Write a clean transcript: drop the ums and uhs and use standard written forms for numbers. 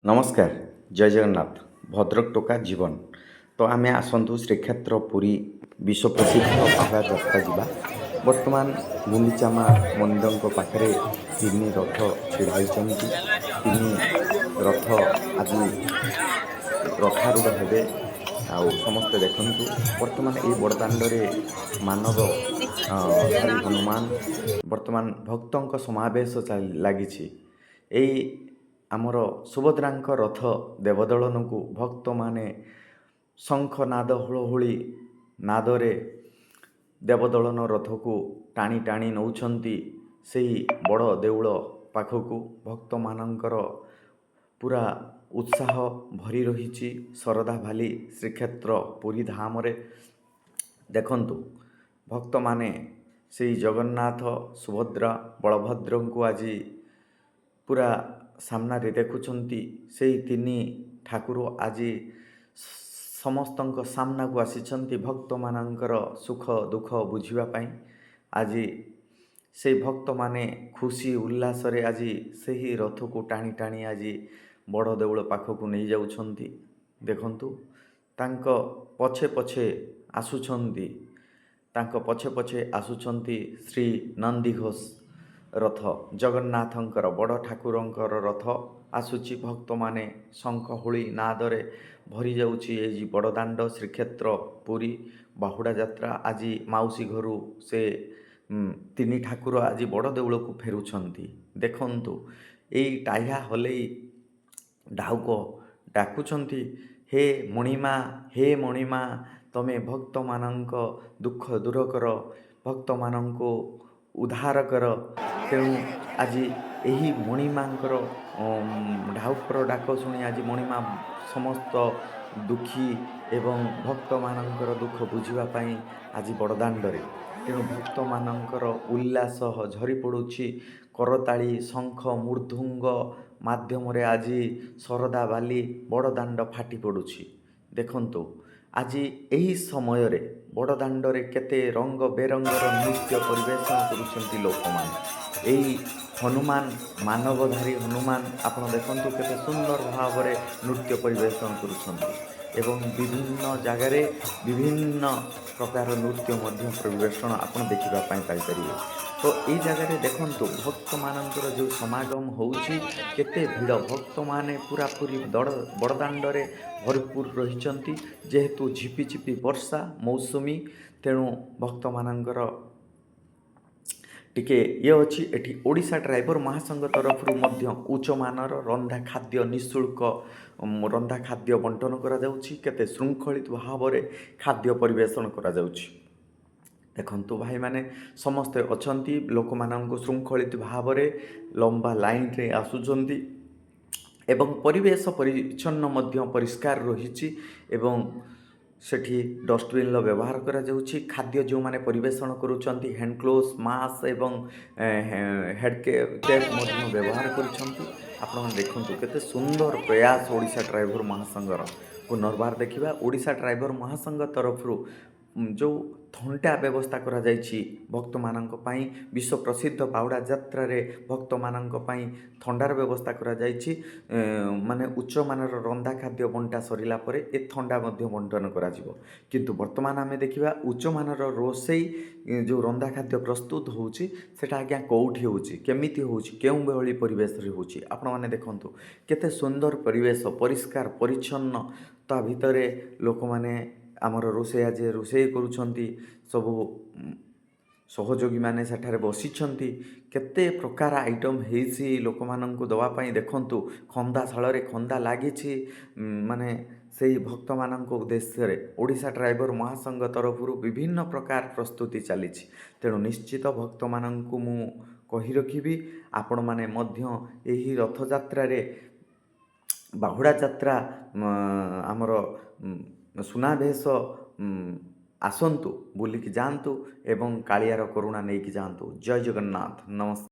नमस्कार जय जगन्नाथ भद्रक टोका जीवन तो आमे आसतु श्रीक्षेत्र पुरी विश्व प्रसिद्ध बाहुड़ा यात्रा जावा। बर्तमान गुंडीचा माँ मंदिर पाखे तीन रथ छिड़ाई तीन रथ आज रथारूढ़ हेबे। आउ समस्ते देखंतु वर्तमान ये बड़दाण्डे मानव धारी हनुमान वर्तमान भक्तों समावेश लगी। आमर सुभद्रांक रथ देवदलन को भक्त माने शंख नाद हुलहुली नादरे देवदलन रथ को टाणी टाणी नौछंती से बड़ देउल पाखकू भक्त मानकर पूरा उत्साह भरी रही। शरदा भाली श्रीक्षेत्र पुरी धाम रे देखंतु भक्त माने से जगन्नाथ सुभद्रा बलभद्र को आज पूरा सामना रे देखुछंती। से तीन ठाकुर आज समस्त सामना को आसीछंती भक्त मानकर सुख दुख बुझिबा पाई। आज से भक्त माने खुशी उल्लास रे आज से ही रथ को टाणी टाणी आज बड़ देउल पाखकू नहीं जाउछंती। देखंतु तांक पछे पछे आसुछंती पछे पछे आसुछंती श्री नंदीघोष रथ जगन्नाथंकर बड़ ठाकुरंकर रथ आसुची। भक्त माने शंख हुली नादरे भरी जाउची। ए बड़दाण्ड श्रीक्षेत्र पुरी बाहुड़ा यात्रा आज माउसी घरू से तीन ठाकुर आज बड़ देउल को फेरुछंती। देखंतु एई टाह्या हलई डाउक डाकुछंती हे मणिमा तमे भक्त मानंक दुख दूर कर भक्त मानंको उद्धार कर। तेणु आज यही मणिमांकर ढाउकर डाक शुणी आज मणिमा समस्त दुखी एवं भक्त मानंकर दुख बुझिबा पाई आज बड़दाण्डरे। तेणु भक्त मानंकर उल्लास झरी पड़ुछि। करताली शंख मूर्धुंग माध्यम रे आज शरदा बाली बड़दाण्ड फाटी पड़ुछि। देखंतु आज यही समय रे बड़दाण्डरे केते रंग बेरंगर नृत्य परिवेशन करुछंती लोक मान। एही हनुमान मानवधारी हनुमान आपण देखंतु केते सुंदर भाव रे नृत्य परिवेशन करुछंती एवं विभिन्न जगार विभिन्न प्रकार नृत्य मध्य परिवेशन आपण देखिबा पाई परिबे। तो ये जगह देखंतु भक्त मानकर जो समागम होउछि केते भीड़ भक्त माने पूरा पूरी बड़दाण्डरे भरपूर रहिचंती। जेहेतु झिपी झिपी वर्षा मौसुमी तेणु भक्त मानकर टिके ये अच्छी एठी ओडिशा ड्राइवर महासंघ तरफ मध्य उच्च मानर रंधा खाद्य निःशुल्क रंधा खाद्य बंटन करा जाउछि। केते श्रृंखलित भाव रे खाद्य परिवेशन करा जाउछि। देखंतु भाई माने समस्ते अछंती लोक माननको श्रृंखलित भाव रे लंबा लाइन रे आसुचंती एवं परिवेश परिच्छन्न मध्य परिष्कार रहिछि एवं सेठी डस्टबिन लो व्यवहार करा जाउछि। खाद्य जो माने परिवेशन करूछंती हैंड ग्लोव्स मास्क एवं हेड कैप मध्य व्यवहार करूछंती। आपण देखंतु केते सुंदर प्रयास ओडिशा ड्राइवर महासंघर पुनर्बार देखिबा। ओडिशा ड्राइवर महासंघ तरफ जो थंडा व्यवस्था करा जाइछि भक्त मानक पई विश्व प्रसिद्ध बाहुड़ा यात्रा रे भक्त मानक पई थंडार व्यवस्था करा जाइछि। माने उच्च मानर रंधा खाद्य बंटा सरिला परे ए थंडा मध्य बंटन करा जिवो। किंतु वर्तमान आमे देखिबा उच्च मानर रोसई जो रंधा खाद्य प्रस्तुत होउछि सेटा आज्ञा कोउठी होउछि केमिति होउछि केउ बेहली परिवेश रे होउछि। आपण माने देखंतु केते सुंदर परिवेश परिष्कार परिच्छन्न ता भितरे लोक माने आमर रोषैया जे रोषेई करुछंती सबु सहयोगी माने सेठारे बसिछंती। केते प्रकार आइटम हेछि लोक माननकु दवा पाई। देखंतु खंदा शाल रे खंदा लागिछि माने सेही भक्त माननको उद्देश्य रे ओडिशा ड्राइवर महासंघ तरफरु विभिन्न प्रकार प्रस्तुति चलीछि। तेणु निश्चित भक्त माननकु मु कहि रखिबी आपण माने मध्य एही रथ यात्रा रे बाहुड़ा यात्रा आमर सुनाभेश आसंतु बुलिकी जातु एवं कालियार करुणा नहीं कि जातु। जय जगन्नाथ नमस्कार।